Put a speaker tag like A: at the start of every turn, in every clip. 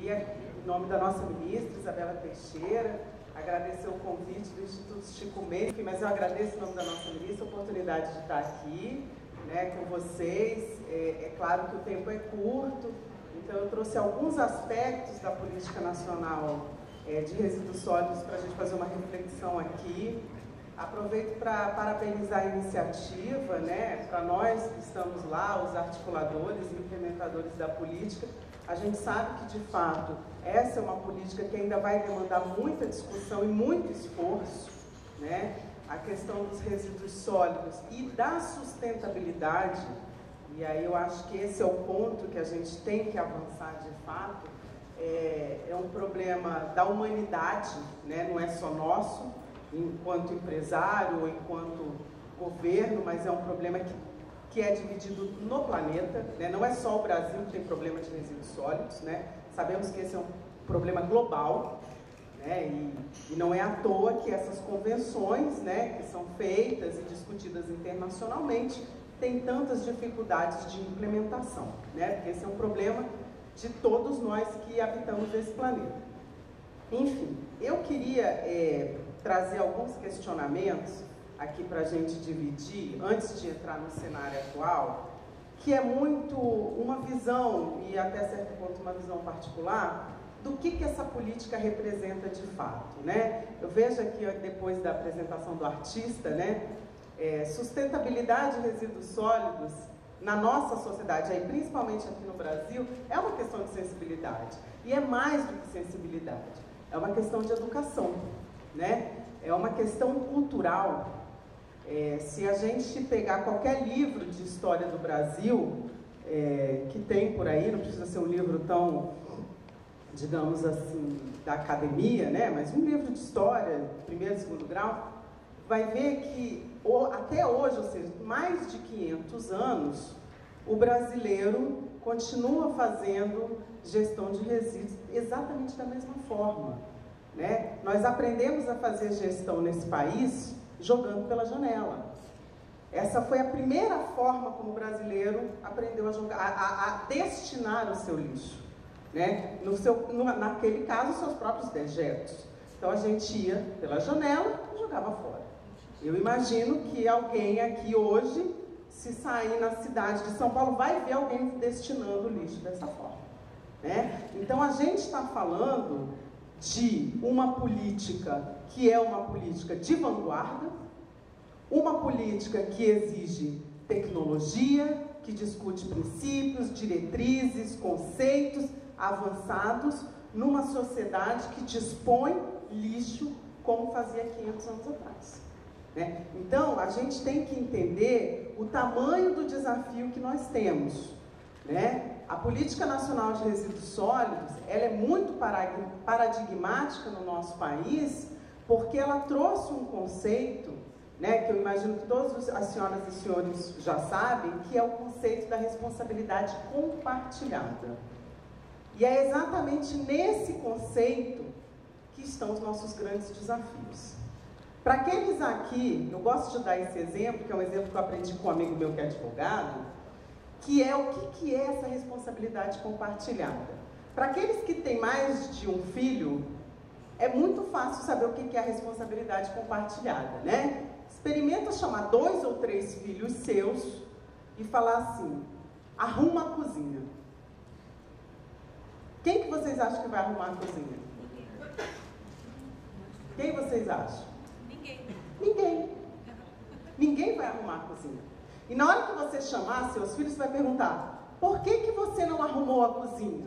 A: queria, em nome da nossa ministra, Isabela Teixeira, agradecer o convite do Instituto Chico Mendes, mas eu agradeço em nome da nossa ministra a oportunidade de estar aqui, né, com vocês. É claro que o tempo é curto, então eu trouxe alguns aspectos da política nacional de resíduos sólidos para a gente fazer uma reflexão aqui. Aproveito para parabenizar a iniciativa, né, para nós que estamos lá, os articuladores e implementadores da política. A gente sabe que, de fato, essa é uma política que ainda vai demandar muita discussão e muito esforço, né? A questão dos resíduos sólidos e da sustentabilidade, e aí eu acho que esse é o ponto que a gente tem que avançar de fato, é um problema da humanidade, né? Não é só nosso, enquanto empresário ou enquanto governo, mas é um problema que é dividido no planeta, né? Não é só o Brasil que tem problema de resíduos sólidos, né? Sabemos que esse é um problema global, né? E não é à toa que essas convenções, né, que são feitas e discutidas internacionalmente, têm tantas dificuldades de implementação, né? Porque esse é um problema de todos nós que habitamos esse planeta. Enfim, eu queria trazer alguns questionamentos aqui para a gente dividir, antes de entrar no cenário atual, que é muito uma visão, e até certo ponto uma visão particular, do que essa política representa de fato, né? Eu vejo aqui, depois da apresentação do artista, né, sustentabilidade de resíduos sólidos na nossa sociedade, aí, principalmente aqui no Brasil, é uma questão de sensibilidade, e é mais do que sensibilidade, é uma questão de educação, né? É uma questão cultural. Se a gente pegar qualquer livro de história do Brasil, que tem por aí, não precisa ser um livro tão, digamos assim, da academia, né? Mas um livro de história, primeiro e segundo grau, vai ver que até hoje, ou seja, mais de 500 anos, o brasileiro continua fazendo gestão de resíduos exatamente da mesma forma, né? Nós aprendemos a fazer gestão nesse país jogando pela janela. Essa foi a primeira forma como o brasileiro aprendeu a jogar, a destinar o seu lixo, né? Naquele caso, os seus próprios dejetos. Então a gente ia pela janela e jogava fora. Eu imagino que alguém aqui hoje, se sair na cidade de São Paulo, vai ver alguém destinando o lixo dessa forma, né? Então a gente está falando de uma política que é uma política de vanguarda, uma política que exige tecnologia, que discute princípios, diretrizes, conceitos avançados numa sociedade que dispõe lixo como fazia 500 anos atrás, né? Então, a gente tem que entender o tamanho do desafio que nós temos, né? A Política Nacional de Resíduos Sólidos, ela é muito paradigmática no nosso país, porque ela trouxe um conceito, né, que eu imagino que todas as senhoras e senhores já sabem, que é o conceito da responsabilidade compartilhada. E é exatamente nesse conceito que estão os nossos grandes desafios. Para aqueles aqui, eu gosto de dar esse exemplo, que é um exemplo que eu aprendi com um amigo meu que é advogado, que é o que é essa responsabilidade compartilhada. Para aqueles que têm mais de um filho, é muito fácil saber o que é a responsabilidade compartilhada, né? Experimenta chamar 2 ou 3 filhos seus e falar assim: arruma a cozinha. Quem que vocês acham que vai arrumar a cozinha? Quem vocês acham? Ninguém. Ninguém vai arrumar a cozinha. E na hora que você chamar seus filhos, você vai perguntar: por que você não arrumou a cozinha?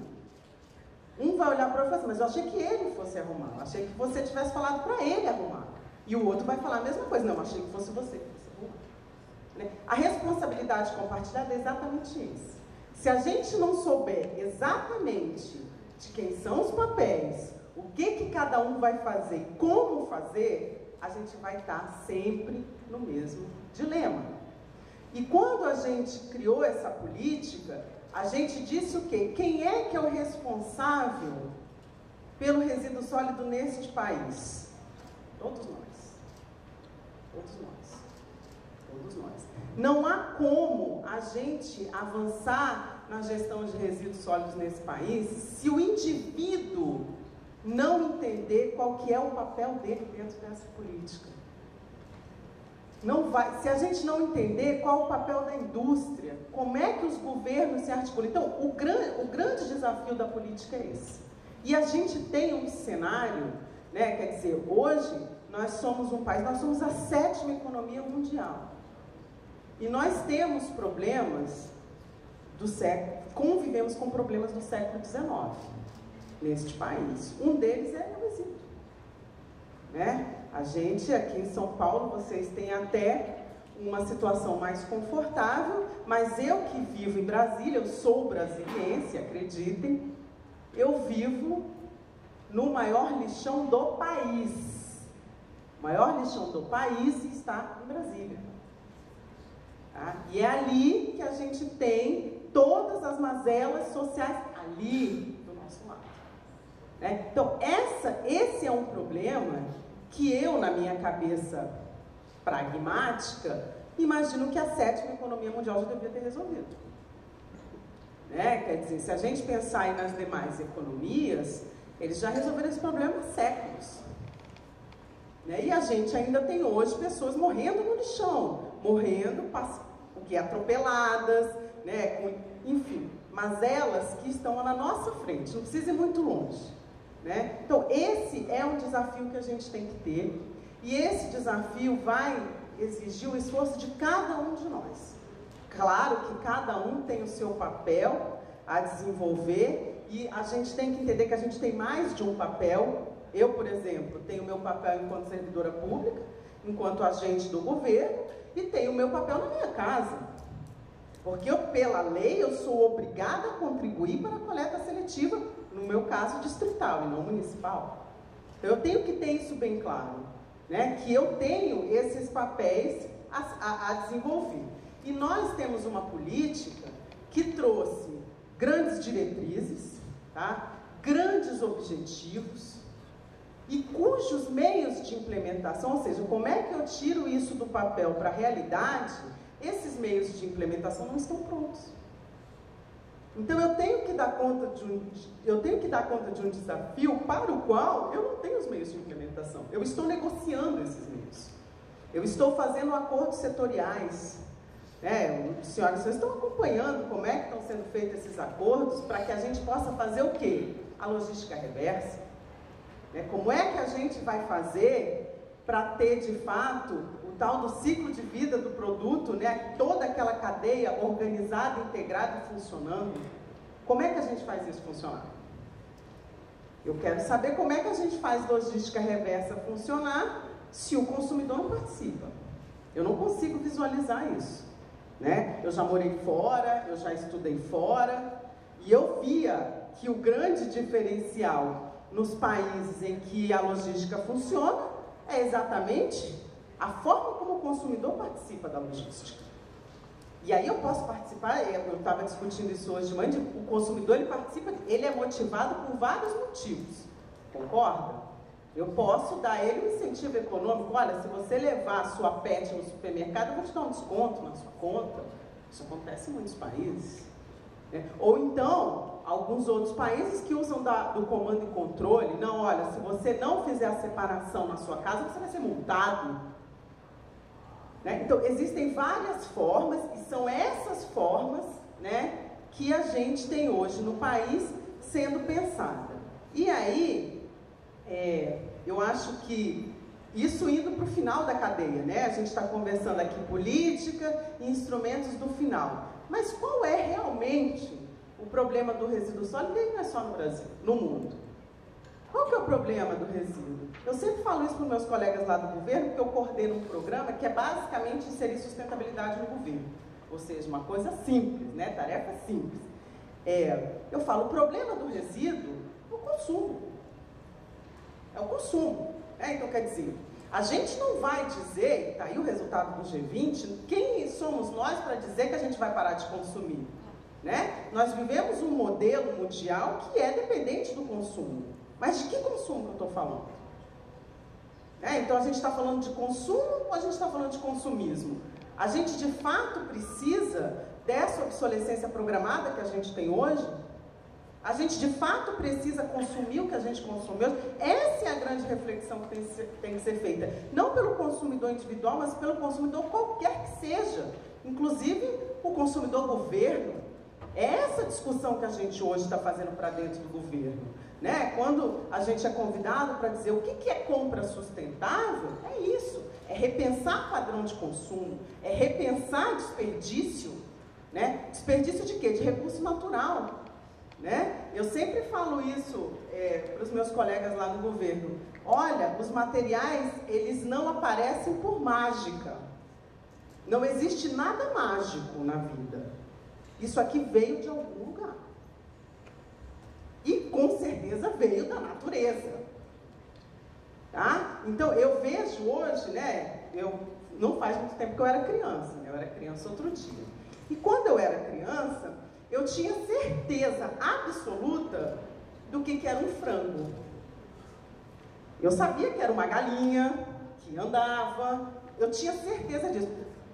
A: Um vai olhar para o outro e falar assim: mas eu achei que ele fosse arrumar, eu achei que você tivesse falado para ele arrumar. E o outro vai falar a mesma coisa: não, eu achei que fosse você que fosse arrumar, né? A responsabilidade compartilhada é exatamente isso. Se a gente não souber exatamente de quem são os papéis, o que cada um vai fazer e como fazer, a gente vai estar sempre no mesmo dilema. E quando a gente criou essa política, a gente disse o quê? Quem é que é o responsável pelo resíduo sólido neste país? Todos nós. Todos nós. Todos nós. Não há como a gente avançar na gestão de resíduos sólidos nesse país se o indivíduo não entender qual que é o papel dele dentro dessa política. Não vai, se a gente não entender qual o papel da indústria, como é que os governos se articulam. Então, o grande desafio da política é esse. E a gente tem um cenário, né, quer dizer, hoje nós somos um país, nós somos a 7ª economia mundial. E nós temos problemas do século, convivemos com problemas do século XIX neste país. Um deles é o resíduo, né? A gente aqui em São Paulo, vocês têm até uma situação mais confortável, mas eu que vivo em Brasília, eu sou brasiliense, acreditem, eu vivo no maior lixão do país. O maior lixão do país está em Brasília. Tá? E é ali que a gente tem todas as mazelas sociais, ali do nosso lado. Né? Então, esse é um problema que eu, na minha cabeça pragmática, imagino que a 7ª economia mundial já devia ter resolvido. Né? Quer dizer, se a gente pensar aí nas demais economias, eles já resolveram esse problema há séculos. Né? E a gente ainda tem hoje pessoas morrendo no lixão, morrendo, porque atropeladas, né? Enfim, mazelas que estão na nossa frente, não precisa ir muito longe. Né? Então, esse é um desafio que a gente tem que ter, e esse desafio vai exigir o esforço de cada um de nós. Claro que cada um tem o seu papel a desenvolver, e a gente tem que entender que a gente tem mais de um papel. Eu, por exemplo, tenho o meu papel enquanto servidora pública, enquanto agente do governo, e tenho o meu papel na minha casa. Porque eu, pela lei, eu sou obrigada a contribuir para a coleta seletiva, no meu caso, distrital e não municipal. Então, eu tenho que ter isso bem claro, né? Que eu tenho esses papéis a desenvolver. E nós temos uma política que trouxe grandes diretrizes, tá? Grandes objetivos, e cujos meios de implementação, ou seja, como é que eu tiro isso do papel para a realidade, esses meios de implementação não estão prontos. Então eu tenho que dar conta de um desafio para o qual eu não tenho os meios de implementação. Eu estou negociando esses meios. Eu estou fazendo acordos setoriais. Senhoras, vocês estão acompanhando como é que estão sendo feitos esses acordos para que a gente possa fazer o quê? A logística reversa. Como é que a gente vai fazer para ter, de fato, o tal do ciclo de vida do produto, né? Toda aquela cadeia organizada, integrada e funcionando? Como é que a gente faz isso funcionar? Eu quero saber como é que a gente faz logística reversa funcionar se o consumidor não participa. Eu não consigo visualizar isso. Né? Eu já morei fora, eu já estudei fora, e eu via que o grande diferencial nos países em que a logística funciona é exatamente a forma como o consumidor participa da logística. E aí eu posso participar, eu estava discutindo isso hoje de manhã, o consumidor ele participa, ele é motivado por vários motivos, concorda? Eu posso dar a ele um incentivo econômico. Olha, se você levar a sua pet no supermercado, eu vou te dar um desconto na sua conta. Isso acontece em muitos países. Né? Ou então, alguns outros países que usam do comando e controle. Não, olha, se você não fizer a separação na sua casa, você vai ser multado. Né? Então, existem várias formas, e são essas formas, né, que a gente tem hoje no país sendo pensada. E aí, eu acho que isso indo para o final da cadeia, né? A gente está conversando aqui política e instrumentos do final. Mas qual é realmente o problema do resíduo sólido? E não é só no Brasil, no mundo. Qual que é o problema do resíduo? Eu sempre falo isso para os meus colegas lá do governo, porque eu coordeno um programa que é basicamente inserir sustentabilidade no governo. Ou seja, uma coisa simples, né? Tarefa simples. Eu falo, o problema do resíduo é o consumo. É o consumo. Então, quer dizer, a gente não vai dizer, está aí o resultado do G20, quem somos nós para dizer que a gente vai parar de consumir? Né? Nós vivemos um modelo mundial que é dependente do consumo. Mas de que consumo que eu estou falando? Então a gente está falando de consumo ou a gente está falando de consumismo? A gente de fato precisa dessa obsolescência programada que a gente tem hoje? A gente de fato precisa consumir o que a gente consome hoje? Essa é a grande reflexão que tem que ser feita. Não pelo consumidor individual, mas pelo consumidor qualquer que seja. Inclusive o consumidor governo. É essa discussão que a gente hoje está fazendo para dentro do governo. Né? Quando a gente é convidado para dizer o que é compra sustentável, é isso. É repensar padrão de consumo, é repensar desperdício. Né? Desperdício de quê? De recurso natural. Né? Eu sempre falo isso para os meus colegas lá no governo. Olha, os materiais, eles não aparecem por mágica. Não existe nada mágico na vida. Isso aqui veio de algum lugar. E com certeza veio da natureza. Tá? Então eu vejo hoje, né? Não faz muito tempo que eu era criança, né? Eu era criança outro dia. E quando eu era criança, eu tinha certeza absoluta do que era um frango. Eu sabia que era uma galinha que andava, eu tinha certeza disso.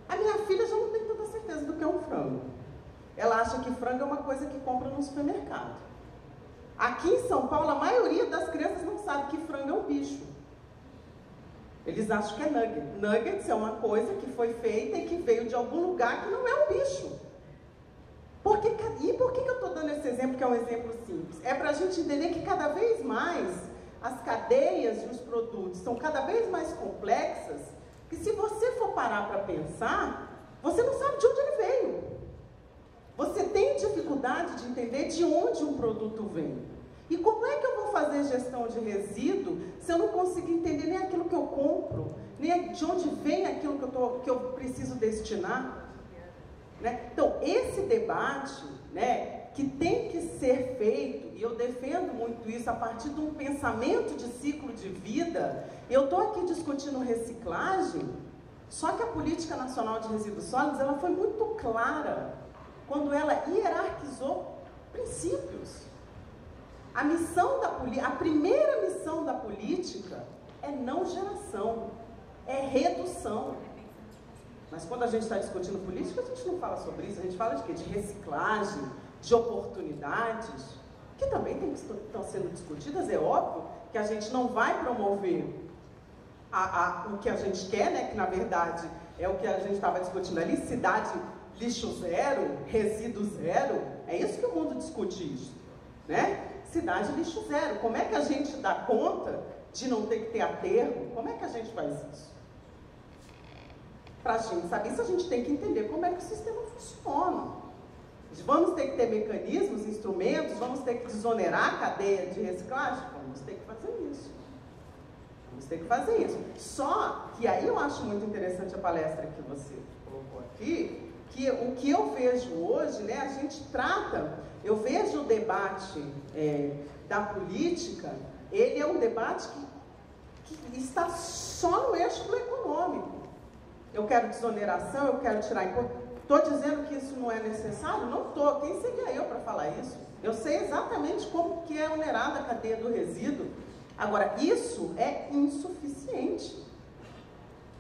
A: A minha filha já não tem tanta certeza do que é um frango. Ela acha que frango é uma coisa que compra no supermercado. Aqui em São Paulo, a maioria das crianças não sabe que frango é um bicho. Eles acham que é nugget. Nuggets é uma coisa que foi feita e que veio de algum lugar que não é um bicho. E por que eu estou dando esse exemplo, que é um exemplo simples? É para a gente entender que cada vez mais as cadeias e os produtos são cada vez mais complexas, que se você for parar para pensar, você não sabe de onde ele veio. Você tem dificuldade de entender de onde um produto vem. E como é que eu vou fazer gestão de resíduo se eu não conseguir entender nem aquilo que eu compro, nem de onde vem aquilo que eu preciso destinar? Né? Então, esse debate, né, que tem que ser feito, e eu defendo muito isso a partir de um pensamento de ciclo de vida. Eu estou aqui discutindo reciclagem, só que a Política Nacional de Resíduos Sólidos ela foi muito clara quando ela hierarquizou princípios. A primeira missão da política é não geração, é redução. Mas quando a gente está discutindo política, a gente não fala sobre isso, a gente fala de quê? De reciclagem, de oportunidades, que também estão sendo discutidas. É óbvio que a gente não vai promover o que a gente quer, né? Que na verdade é o que a gente estava discutindo ali, cidade lixo zero, resíduo zero. É isso que o mundo discute isso, né? Cidade lixo zero. Como é que a gente dá conta de não ter que ter aterro? Como é que a gente faz isso? Para a gente saber isso, a gente tem que entender como é que o sistema funciona. Vamos ter que ter mecanismos, instrumentos, vamos ter que desonerar a cadeia de reciclagem? Vamos ter que fazer isso. Vamos ter que fazer isso. Só que aí eu acho muito interessante a palestra que você colocou aqui, que o que eu vejo hoje, né, a gente trata, eu vejo o debate da política, ele é um debate que está só no eixo do econômico. Eu quero desoneração, eu quero tirar imposto. Estou dizendo que isso não é necessário? Não estou. Quem seria eu para falar isso? Eu sei exatamente como que é onerada a cadeia do resíduo. Agora, isso é insuficiente.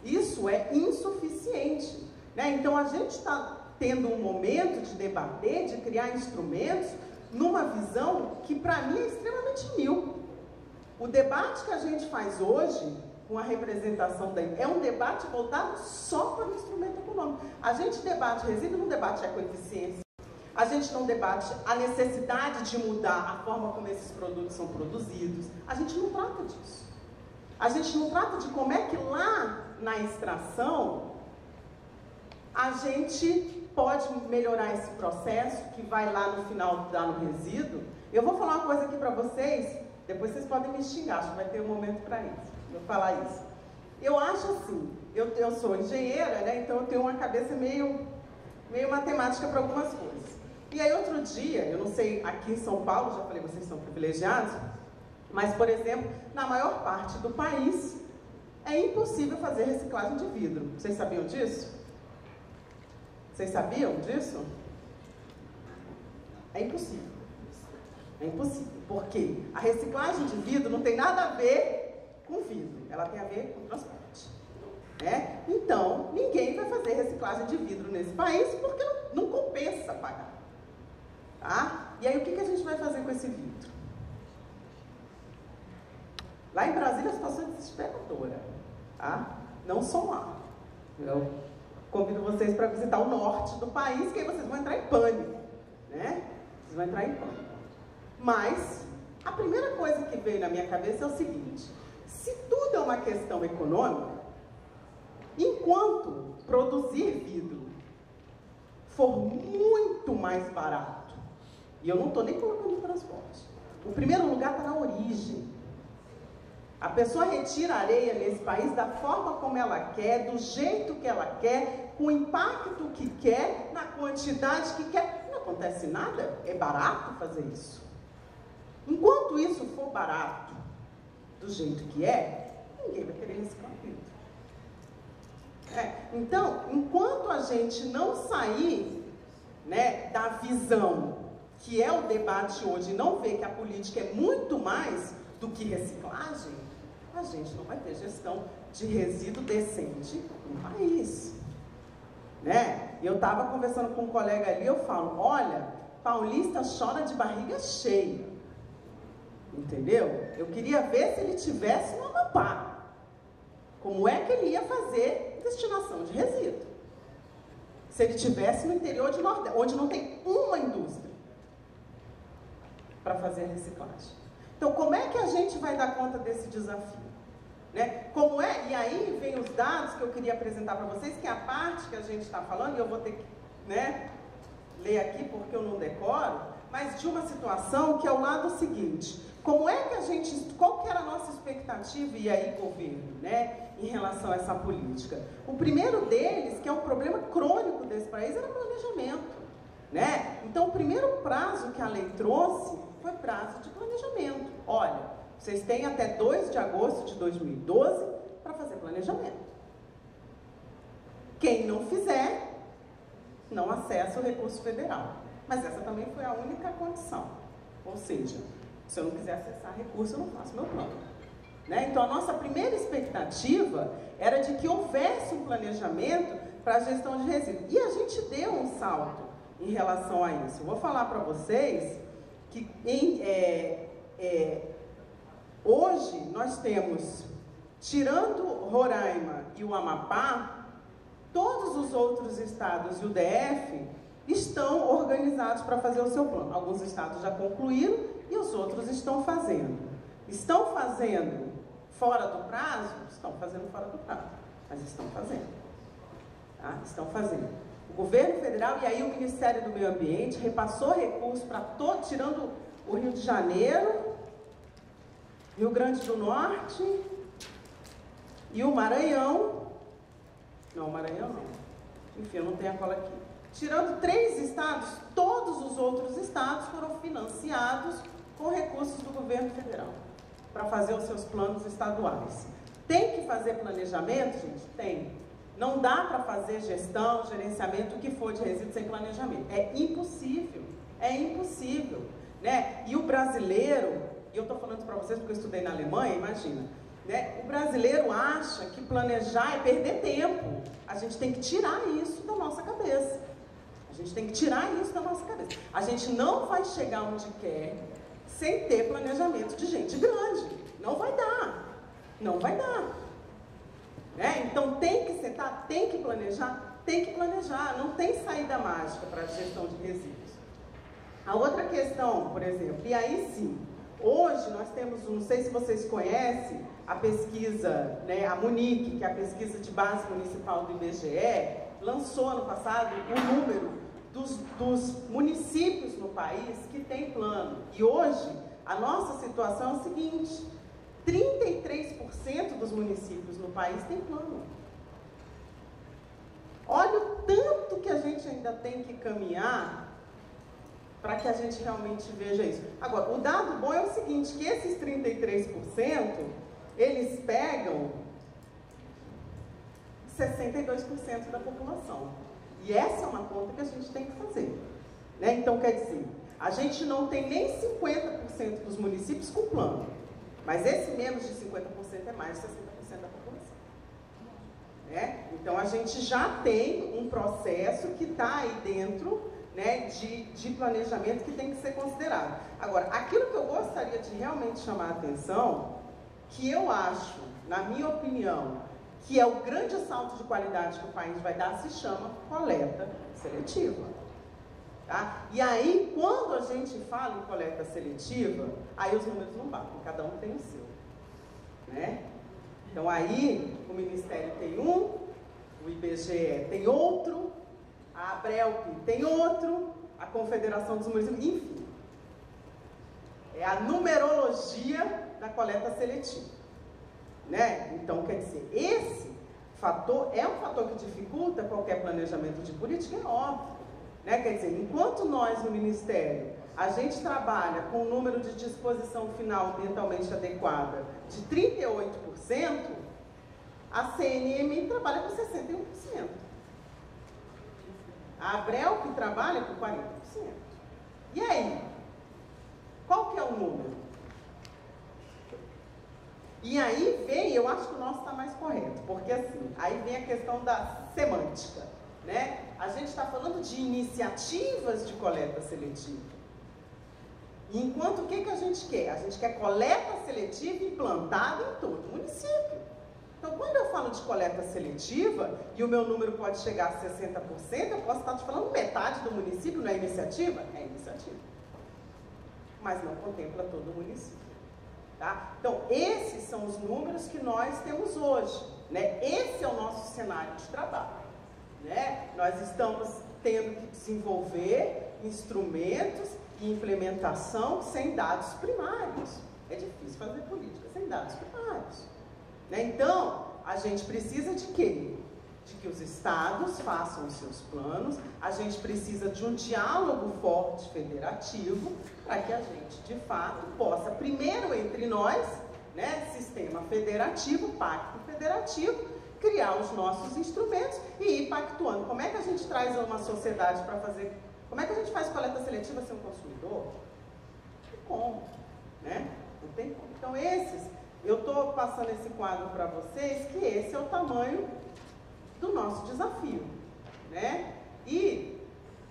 A: Isso é insuficiente. Né? Então, a gente está tendo um momento de debater, de criar instrumentos, numa visão que, para mim, é extremamente míope. O debate que a gente faz hoje, com a representação é um debate voltado só para o instrumento econômico. A gente debate resíduo, não debate ecoeficiência. A gente não debate a necessidade de mudar a forma como esses produtos são produzidos. A gente não trata disso. A gente não trata de como é que lá na extração a gente pode melhorar esse processo que vai lá no final dar no resíduo. Eu vou falar uma coisa aqui para vocês, depois vocês podem me xingar, acho que vai ter um momento para isso. Eu falar isso. Eu acho assim, eu sou engenheira, né? Então eu tenho uma cabeça meio matemática para algumas coisas. E aí outro dia, eu não sei, aqui em São Paulo, já falei, vocês são privilegiados, mas, por exemplo, na maior parte do país, é impossível fazer reciclagem de vidro. Vocês sabiam disso? Vocês sabiam disso? É impossível. É impossível. Por quê? A reciclagem de vidro não tem nada a ver com vidro, ela tem a ver com transporte. né? Então, ninguém vai fazer reciclagem de vidro nesse país porque não compensa pagar. Tá? E aí, o que a gente vai fazer com esse vidro? Lá em Brasília, a situação é desesperadora. Tá? Não só lá. Eu convido vocês para visitar o norte do país, que aí vocês vão entrar em pânico. Né? Vocês vão entrar em pânico. Mas, a primeira coisa que veio na minha cabeça é o seguinte: se tudo é uma questão econômica, enquanto produzir vidro for muito mais barato, e eu não estou nem colocando transporte, o primeiro lugar está na origem. A pessoa retira a areia nesse país da forma como ela quer, do jeito que ela quer, com o impacto que quer, na quantidade que quer. Não acontece nada, é barato fazer isso. Enquanto isso for barato, do jeito que é, ninguém vai querer reciclar vidro. Então, enquanto a gente não sair, né, da visão que é o debate hoje, e não ver que a política é muito mais do que reciclagem, a gente não vai ter gestão de resíduo decente no país. Né? Eu estava conversando com um colega ali, eu falo, olha, paulista chora de barriga cheia. Entendeu? Eu queria ver se ele tivesse no Amapá. Como é que ele ia fazer destinação de resíduo? Se ele tivesse no interior de Nordeste, onde não tem uma indústria para fazer reciclagem. Então, como é que a gente vai dar conta desse desafio? Né? Como é? E aí vem os dados que eu queria apresentar para vocês, que é a parte que a gente está falando, e eu vou ter que, né, ler aqui porque eu não decoro, mas de uma situação que é o lado seguinte: como é que a gente, qual que era a nossa expectativa, e aí governo, né, em relação a essa política? O primeiro deles, que é um problema crônico desse país, era planejamento. Né? Então, o primeiro prazo que a lei trouxe foi prazo de planejamento. Olha, vocês têm até 2 de agosto de 2012 para fazer planejamento. Quem não fizer, não acessa o recurso federal. Mas essa também foi a única condição. Ou seja, se eu não quiser acessar recurso, eu não faço meu plano. Né? Então, a nossa primeira expectativa era de que houvesse um planejamento para a gestão de resíduos. E a gente deu um salto em relação a isso. Eu vou falar para vocês que hoje nós temos, tirando Roraima e o Amapá, todos os outros estados e o DF estão organizados para fazer o seu plano. Alguns estados já concluíram e os outros estão fazendo. Estão fazendo fora do prazo? Estão fazendo fora do prazo, mas estão fazendo. Tá? Estão fazendo. O governo federal e aí o Ministério do Meio Ambiente repassou recursos para todos, tirando o Rio de Janeiro, Rio Grande do Norte e o Maranhão. Não, o Maranhão não. Enfim, eu não tenho a cola aqui. Tirando 3 estados, todos os outros estados foram financiados com recursos do governo federal para fazer os seus planos estaduais. Tem que fazer planejamento, gente? Tem. Não dá para fazer gestão, gerenciamento, o que for de resíduos sem planejamento. É impossível. É impossível. Né? E o brasileiro, e eu estou falando para vocês porque eu estudei na Alemanha, imagina. Né? O brasileiro acha que planejar é perder tempo. A gente tem que tirar isso da nossa cabeça. A gente tem que tirar isso da nossa cabeça. A gente não vai chegar onde quer sem ter planejamento de gente grande. Não vai dar. Não vai dar. Né? Então tem que sentar, tem que planejar, não tem saída mágica para a gestão de resíduos. A outra questão, por exemplo, e aí sim, hoje nós temos, não sei se vocês conhecem, a pesquisa, né, a Munic, que é a pesquisa de base municipal do IBGE, lançou ano passado o número dos municípios no país que tem plano. E hoje, a nossa situação é o seguinte: 33% dos municípios no país tem plano. Olha o tanto que a gente ainda tem que caminhar para que a gente realmente veja isso. Agora, o dado bom é o seguinte, que esses 33%, eles pegam 62% da população. E essa é uma conta que a gente tem que fazer. Né? Então, quer dizer, a gente não tem nem 50% dos municípios com plano. Mas esse menos de 50% é mais de 60% da população. né? Então, a gente já tem um processo que está aí dentro, né, de planejamento que tem que ser considerado. Agora, aquilo que eu gostaria de realmente chamar a atenção, que eu acho, na minha opinião, que é o grande salto de qualidade que o país vai dar, se chama coleta seletiva. Tá? E aí, quando a gente fala em coleta seletiva, aí os números não batem, cada um tem o seu. Né? Então aí, o Ministério tem um, o IBGE tem outro, a ABRELP tem outro, a Confederação dos Municípios, enfim. É a numerologia da coleta seletiva. Né? Então, quer dizer, esse fator é um fator que dificulta qualquer planejamento de política, é óbvio. Né? Quer dizer, enquanto nós no Ministério, a gente trabalha com um número de disposição final ambientalmente adequada de 38%, a CNM trabalha com 61%. A ABRELP trabalha com 40%. E aí? Qual que é o número? E aí vem, eu acho que o nosso está mais correto, porque assim, aí vem a questão da semântica, né? A gente está falando de iniciativas de coleta seletiva. Enquanto o que a gente quer? A gente quer coleta seletiva implantada em todo o município. Então, quando eu falo de coleta seletiva, e o meu número pode chegar a 60%, eu posso estar te falando metade do município, não é iniciativa? É iniciativa. Mas não contempla todo o município. Tá? Então, esses são os números que nós temos hoje. Né? Esse é o nosso cenário de trabalho. Né? Nós estamos tendo que desenvolver instrumentos e implementação sem dados primários. É difícil fazer política sem dados primários. Né? Então, a gente precisa de quê? De que os estados façam os seus planos, a gente precisa de um diálogo forte federativo para que a gente, de fato, possa, primeiro entre nós, né, sistema federativo, pacto federativo, criar os nossos instrumentos e ir pactuando. Como é que a gente traz uma sociedade para fazer... Como é que a gente faz coleta seletiva sem um consumidor? Não tem como, né? Não tem como. Então, eu estou passando esse quadro para vocês, que esse é o tamanho do nosso desafio, né? E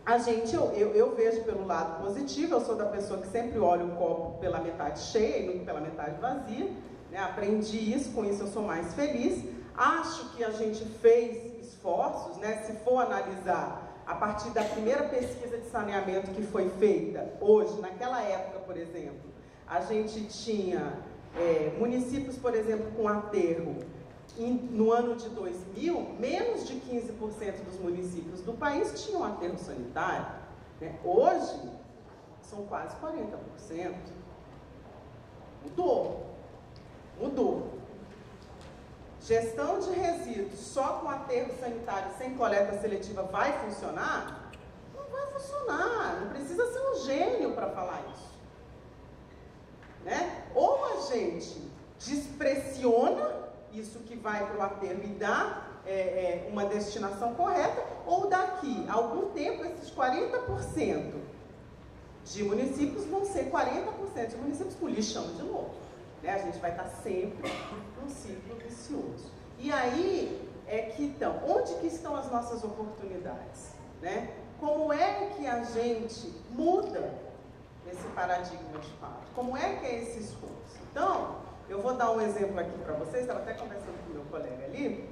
A: a gente, eu vejo pelo lado positivo, eu sou da pessoa que sempre olha o copo pela metade cheia e nunca pela metade vazia, né? Aprendi isso, com isso eu sou mais feliz. Acho que a gente fez esforços, né? Se for analisar a partir da primeira pesquisa de saneamento que foi feita hoje, naquela época, por exemplo, a gente tinha municípios, por exemplo, com aterro. No ano de 2000, menos de 15% dos municípios do país tinham aterro sanitário. Né? Hoje, são quase 40%. Mudou. Gestão de resíduos só com aterro sanitário, sem coleta seletiva, vai funcionar? Não vai funcionar. Não precisa ser um gênio para falar isso. Né? Ou a gente despressiona isso que vai para o aterro e dá uma destinação correta, ou daqui a algum tempo esses 40% de municípios vão ser 40% de municípios com lixão de novo. Né? A gente vai estar sempre num ciclo vicioso. E aí então, onde que estão as nossas oportunidades? Né? Como é que a gente muda esse paradigma de fato? Como é que é esse esforço? Então, eu vou dar um exemplo aqui para vocês, estava até conversando com o meu colega ali.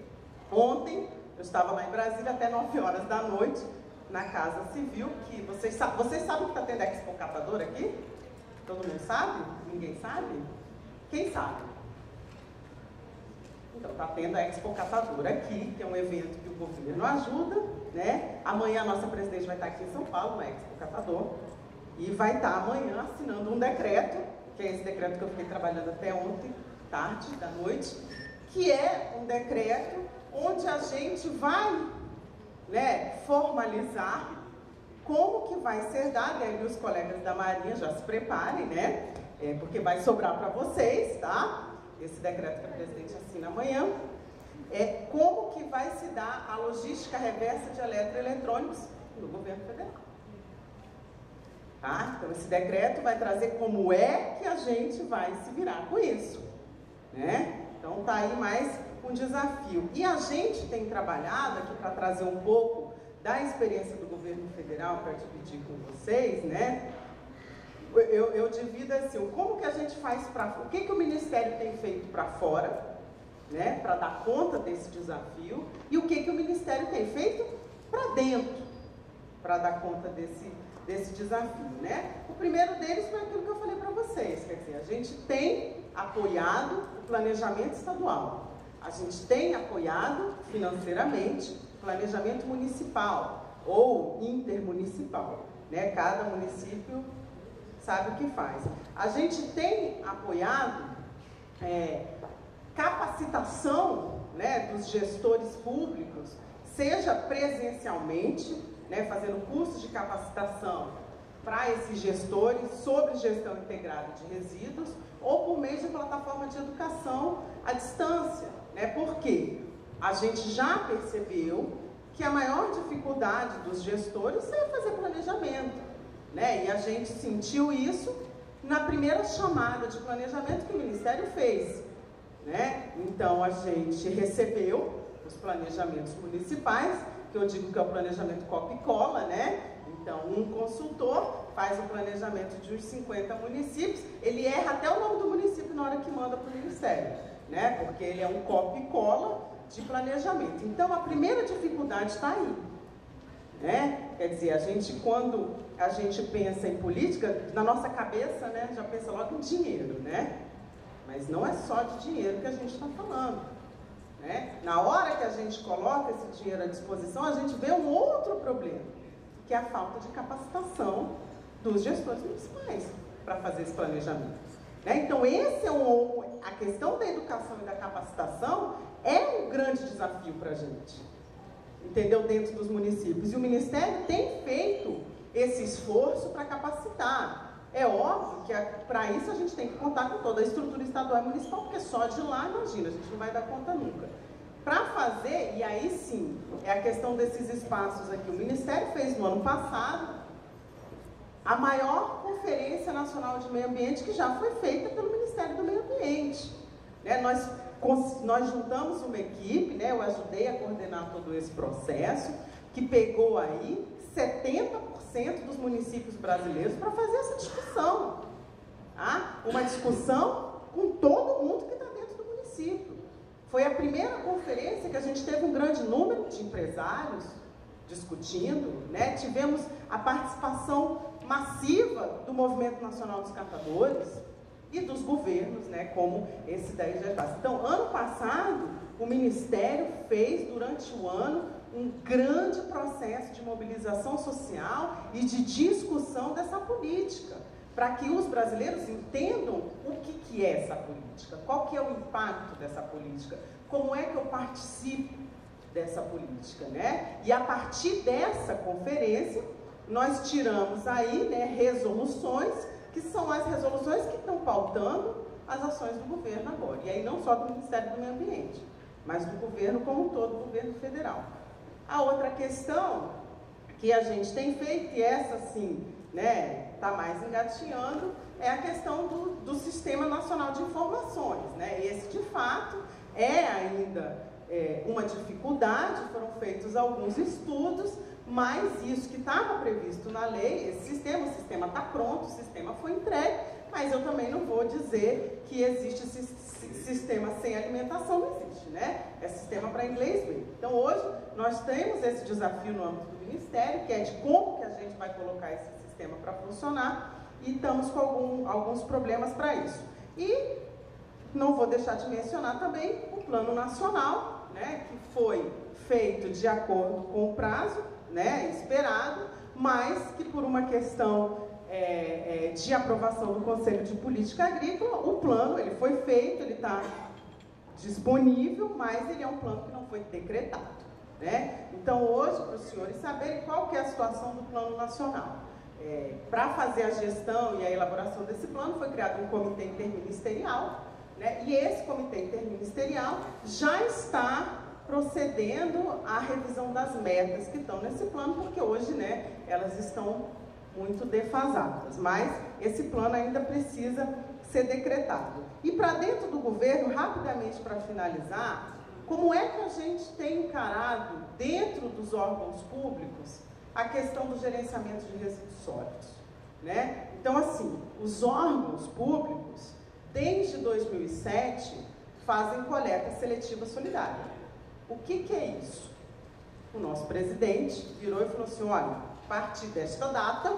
A: Ontem, eu estava lá em Brasília até 9 horas da noite, na Casa Civil, que vocês sabem que está tendo Expo Catador aqui? Todo mundo sabe? Ninguém sabe? Quem sabe? Então, está tendo a Expo Catador aqui, que é um evento que o governo ajuda, né? Amanhã a nossa presidente vai estar aqui em São Paulo, na Expo Catador, e vai estar amanhã assinando um decreto, que é esse decreto que eu fiquei trabalhando até ontem, tarde da noite, que é um decreto onde a gente vai, né, formalizar como que vai ser dado, e aí os colegas da Marinha já se preparem, né, porque vai sobrar para vocês, tá? Esse decreto que a presidente assina amanhã, como que vai se dar a logística reversa de eletroeletrônicos no governo federal. Tá? Então, esse decreto vai trazer como é que a gente vai se virar com isso. Né? Então, tá aí mais um desafio. E a gente tem trabalhado aqui para trazer um pouco da experiência do governo federal para dividir com vocês, né? Eu divido assim, como que a gente faz o que o Ministério tem feito para fora, né, para dar conta desse desafio, e o que o Ministério tem feito para dentro, para dar conta desse desafio, né? O primeiro deles foi aquilo que eu falei para vocês, quer dizer, a gente tem apoiado o planejamento estadual, a gente tem apoiado financeiramente o planejamento municipal ou intermunicipal, né? Cada município sabe o que faz. A gente tem apoiado capacitação, né, dos gestores públicos, seja presencialmente, né, fazendo cursos de capacitação para esses gestores sobre gestão integrada de resíduos, ou por meio de plataforma de educação à distância, né? Porque a gente já percebeu que a maior dificuldade dos gestores é fazer planejamento, né? E a gente sentiu isso na primeira chamada de planejamento que o Ministério fez, né? Então a gente recebeu os planejamentos municipais, que eu digo que é o planejamento copia e cola, né? Então um consultor faz o planejamento de uns 50 municípios, ele erra até o nome do município na hora que manda para o Ministério, né? Porque ele é um copia e cola de planejamento. Então a primeira dificuldade está aí, né? Quer dizer, quando a gente pensa em política, na nossa cabeça, né, já pensa logo em dinheiro, né? Mas não é só de dinheiro que a gente está falando, né? Na hora que a gente coloca esse dinheiro à disposição, a gente vê um outro problema, que é a falta de capacitação dos gestores municipais para fazer esse planejamento, né? Então, a questão da educação e da capacitação é um grande desafio para a gente, entendeu? Dentro dos municípios. E o Ministério tem feito esse esforço para capacitar. É óbvio que para isso a gente tem que contar com toda a estrutura estadual e municipal, porque só de lá, imagina, a gente não vai dar conta nunca. Para fazer, e aí sim, é a questão desses espaços aqui. O Ministério fez no ano passado a maior Conferência Nacional de Meio Ambiente que já foi feita pelo Ministério do Meio Ambiente, né? Nós juntamos uma equipe, né? Eu ajudei a coordenar todo esse processo, que pegou aí 70% dos municípios brasileiros para fazer essa discussão. Tá? Uma discussão com todo mundo que está dentro do município. Foi a primeira conferência que a gente teve um grande número de empresários discutindo, né? Tivemos a participação massiva do Movimento Nacional dos Catadores e dos governos, né? Como esse daí já faz. Então, ano passado, o Ministério fez, durante o ano, um grande processo de mobilização social e de discussão dessa política, para que os brasileiros entendam o que é essa política, qual que é o impacto dessa política, como é que eu participo dessa política, né? E a partir dessa conferência, nós tiramos aí, né, resoluções, que são as resoluções que estão pautando as ações do governo agora. E aí não só do Ministério do Meio Ambiente, mas do governo como um todo, do governo federal. A outra questão que a gente tem feito, e essa sim, né, está mais engatinhando, é a questão do Sistema Nacional de Informações, né? Esse, de fato, é ainda uma dificuldade, foram feitos alguns estudos, mas isso que estava previsto na lei, o sistema está pronto, o sistema foi entregue, mas eu também não vou dizer que existe esse sistema sem alimentação, não existe, né? É sistema para inglês ver. Então, hoje, nós temos esse desafio no âmbito do Ministério, que é de como que a gente vai colocar esse sistema para funcionar, e estamos com alguns problemas para isso. E não vou deixar de mencionar também o Plano Nacional, né, que foi feito de acordo com o prazo, né, esperado, mas que por uma questão de aprovação do Conselho de Política Agrícola, o plano ele foi feito, ele está disponível, mas ele é um plano que não foi decretado, né? Então, hoje, para os senhores saberem qual que é a situação do Plano Nacional. Para fazer a gestão e a elaboração desse plano, foi criado um comitê interministerial, né? E esse comitê interministerial já está procedendo à revisão das metas que estão nesse plano, porque hoje, né, elas estão muito defasadas, mas esse plano ainda precisa ser decretado. E para dentro do governo, rapidamente para finalizar, como é que a gente tem encarado, dentro dos órgãos públicos, a questão do gerenciamento de resíduos sólidos, né? Então, assim, os órgãos públicos, desde 2007, fazem coleta seletiva solidária. O que é isso? O nosso presidente virou e falou assim, olha, a partir desta data,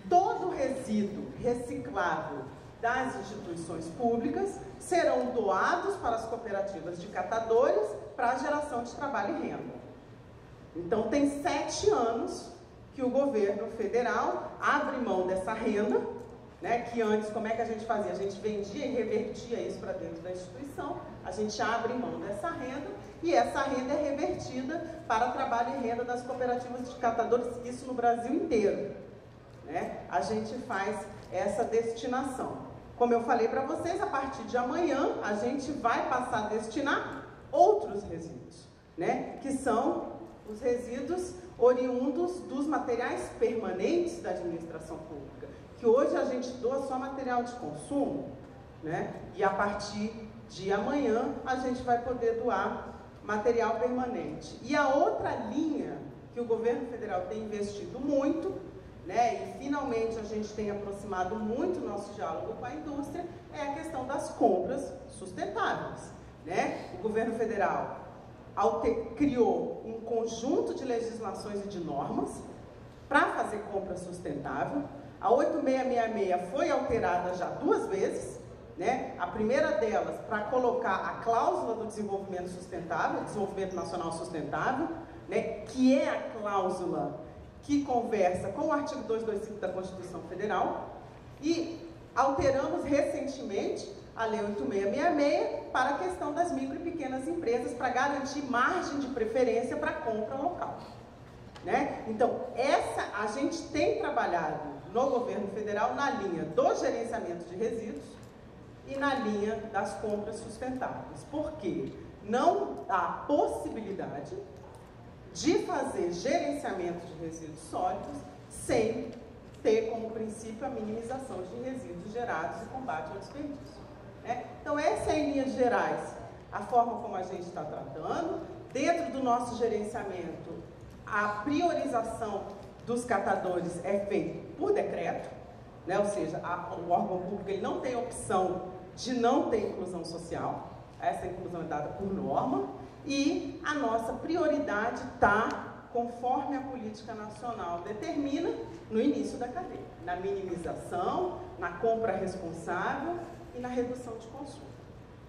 A: todo resíduo reciclável das instituições públicas serão doados para as cooperativas de catadores para a geração de trabalho e renda. Então, tem 7 anos que o governo federal abre mão dessa renda, né, que antes, como é que a gente fazia? A gente vendia e revertia isso para dentro da instituição, a gente abre mão dessa renda e essa renda é revertida para trabalho e renda das cooperativas de catadores, isso no Brasil inteiro, né? A gente faz essa destinação. Como eu falei para vocês, a partir de amanhã a gente vai passar a destinar outros resíduos, né? Que são os resíduos oriundos dos materiais permanentes da administração pública, que hoje a gente doa só material de consumo, né? E a partir de amanhã a gente vai poder doar material permanente. E a outra linha que o governo federal tem investido muito, né, e finalmente a gente tem aproximado muito o nosso diálogo com a indústria, é a questão das compras sustentáveis, né? O governo federal criou um conjunto de legislações e de normas para fazer compra sustentável. A 8666 foi alterada já 2 vezes, né? A primeira delas para colocar a cláusula do desenvolvimento sustentável, desenvolvimento nacional sustentável, né? Que é a cláusula que conversa com o artigo 225 da Constituição Federal, e alteramos recentemente a Lei 8666 para a questão das micro e pequenas empresas, para garantir margem de preferência para compra local, né? Então, a gente tem trabalhado no governo federal na linha do gerenciamento de resíduos e na linha das compras sustentáveis, porque não há possibilidade de fazer gerenciamento de resíduos sólidos sem ter como princípio a minimização de resíduos gerados e combate ao desperdício, né? Então, essa é, em linhas gerais, a forma como a gente está tratando. Dentro do nosso gerenciamento, a priorização dos catadores é feita por decreto, né? Ou seja, o órgão público ele não tem opção de não ter inclusão social, essa inclusão é dada por norma. E a nossa prioridade está, conforme a política nacional determina, no início da cadeia, na minimização, na compra responsável e na redução de consumo,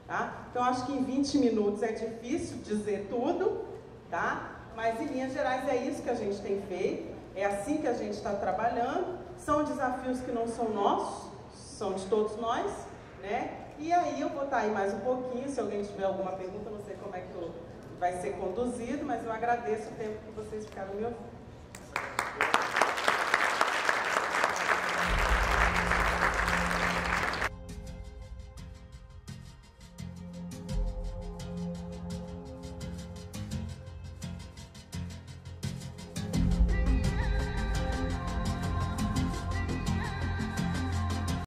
A: tá? Então, acho que em 20 minutos é difícil dizer tudo, tá? Mas, em linhas gerais, é isso que a gente tem feito, é assim que a gente está trabalhando. São desafios que não são nossos, são de todos nós, né? E aí eu vou estar aí mais um pouquinho, se alguém tiver alguma pergunta, não sei como é que vai ser conduzido, mas eu agradeço o tempo que vocês ficaram me ouvindo.